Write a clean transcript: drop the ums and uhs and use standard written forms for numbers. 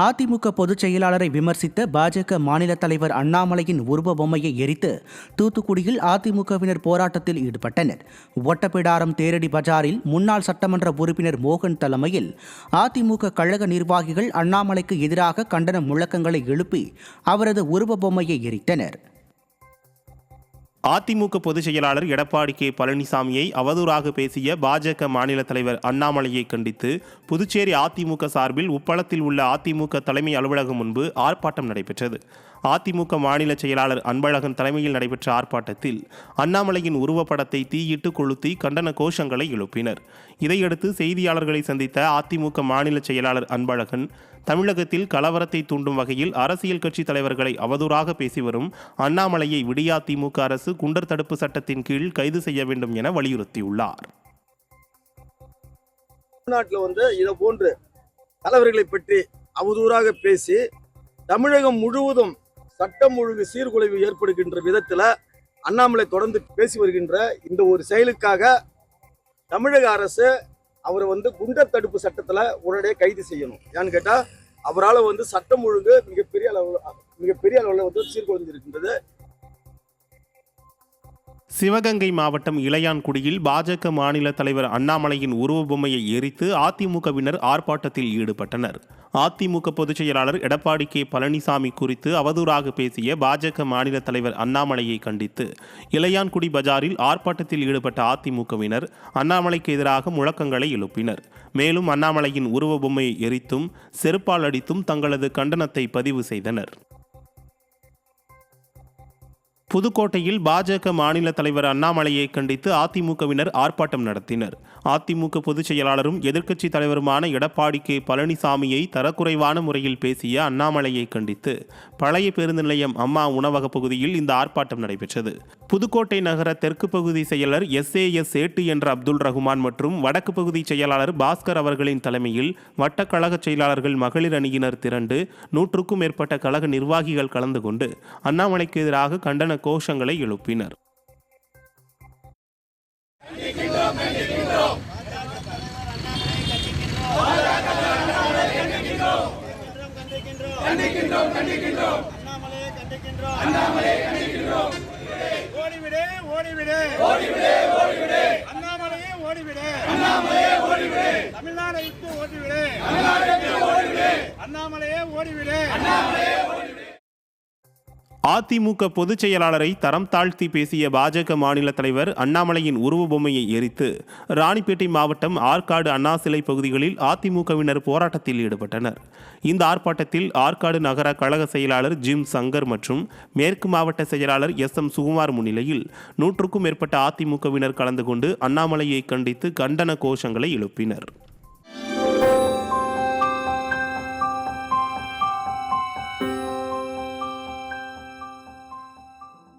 அதிமுக பொதுச் செயலாளரை விமர்சித்த பாஜக மாநில தலைவர் அண்ணாமலையின் உருவ பொம்மையை எரித்து தூத்துக்குடியில் அதிமுகவினர் போராட்டத்தில் ஈடுபட்டனர். ஒட்டப்பிடாரம் தேரடி பஜாரில் முன்னாள் சட்டமன்ற உறுப்பினர் மோகன் தலைமையில் அதிமுக கழக நிர்வாகிகள் அண்ணாமலைக்கு எதிராக கண்டன முழக்கங்களை எழுப்பி அவரது உருவ பொம்மையை எரித்தனர். அதிமுக பொதுச் செயலாளர் எடப்பாடி கே பழனிசாமியை அவதூறாக பேசிய பாஜக மாநில தலைவர் அண்ணாமலையை கண்டித்து புதுச்சேரி அதிமுக சார்பில் உப்பளத்தில் உள்ள அதிமுக தலைமை அலுவலகம் முன்பு ஆர்ப்பாட்டம் நடைபெற்றது. அதிமுக மாநில செயலாளர் அன்பழகன் தலைமையில் நடைபெற்ற ஆர்ப்பாட்டத்தில் அண்ணாமலையின் உருவப்படத்தை தீயிட்டு கொளுத்தி கண்டன கோஷங்களை எழுப்பினர். இதையடுத்து செய்தியாளர்களை சந்தித்த அதிமுக மாநில செயலாளர் அன்பழகன், தமிழகத்தில் கலவரத்தை தூண்டும் வகையில் அரசியல் கட்சி தலைவர்களை அவதூறாக பேசி வரும் அண்ணாமலையை விடியா திமுக அரசு குண்டர் தடுப்பு சட்டத்தின் கீழ் கைது செய்ய வேண்டும் என வலியுறுத்தியுள்ளார். தமிழ்நாட்டில் இதை போன்று தலைவர்களை பற்றி அவதூறாக பேசி தமிழகம் முழுவதும் சட்டம் ஒழுங்கு சீர்குலைவு ஏற்படுகின்ற விதத்தில் அண்ணாமலை தொடர்ந்து பேசி வருகின்ற இந்த ஒரு செயலுக்காக தமிழக அரசு அவரை குண்டர் தடுப்பு சட்டத்தில் உடனடியாக கைது செய்யணும். ஏன்னு கேட்டால் அவரால் சட்டம் ஒழுங்கு மிகப்பெரிய அளவில் சீர்குலைந்திருக்கின்றது. சிவகங்கை மாவட்டம் இளையான்குடியில் பாஜக மாநில தலைவர் அண்ணாமலையின் உருவ பொம்மையை எரித்து அதிமுகவினர் ஆர்ப்பாட்டத்தில் ஈடுபட்டனர். அதிமுக பொதுச் செயலாளர் எடப்பாடி கே பழனிசாமி குறித்து அவதூறாக பேசிய பாஜக மாநில தலைவர் அண்ணாமலையை கண்டித்து இளையான்குடி பஜாரில் ஆர்ப்பாட்டத்தில் ஈடுபட்ட அதிமுகவினர் அண்ணாமலைக்கு எதிராக முழக்கங்களை எழுப்பினர். மேலும் அண்ணாமலையின் உருவ பொம்மையை எரித்தும் செருப்பால் அடித்தும் தங்களது கண்டனத்தை பதிவு செய்தனர். புதுக்கோட்டையில் பாஜக மாநில தலைவர் அண்ணாமலையை கண்டித்து அதிமுகவினர் ஆர்ப்பாட்டம் நடத்தினர். அதிமுக பொதுச் செயலாளரும் எதிர்க்கட்சி தலைவருமான எடப்பாடி கே பழனிசாமியை தரக்குறைவான முறையில் பேசிய அண்ணாமலையை கண்டித்து பழைய பேருந்து நிலையம் அம்மா உணவக பகுதியில் இந்த ஆர்ப்பாட்டம் நடைபெற்றது. புதுக்கோட்டை நகர தெற்கு பகுதி செயலர் SAS சேட்டு என்ற அப்துல் ரகுமான் மற்றும் வடக்கு பகுதி செயலாளர் பாஸ்கர் அவர்களின் தலைமையில் வட்டக்கழக செயலாளர்கள் மகளிர் அணியினர் திரண்டு 100க்கும் மேற்பட்ட கழக நிர்வாகிகள் கலந்து கொண்டு அண்ணாமலைக்கு எதிராக கண்டன கோஷங்களை எழுப்பினர். அதிமுக பொதுச் செயலாளரை தரம் தாழ்த்தி பேசிய பாஜக மாநில தலைவர் அண்ணாமலையின் உருவ பொம்மையை எரித்து ராணிப்பேட்டை மாவட்டம் ஆற்காடு அண்ணா சிலை பகுதிகளில் அதிமுகவினர் போராட்டத்தில் ஈடுபட்டனர். இந்த ஆர்ப்பாட்டத்தில் ஆற்காடு நகர கழக செயலாளர் ஜிம் சங்கர் மற்றும் மேற்கு மாவட்ட செயலாளர் SM சுகுமார் முன்னிலையில் 100க்கும் மேற்பட்ட அதிமுகவினர் கலந்து கொண்டு அண்ணாமலையை கண்டித்து கண்டன கோஷங்களை எழுப்பினர்.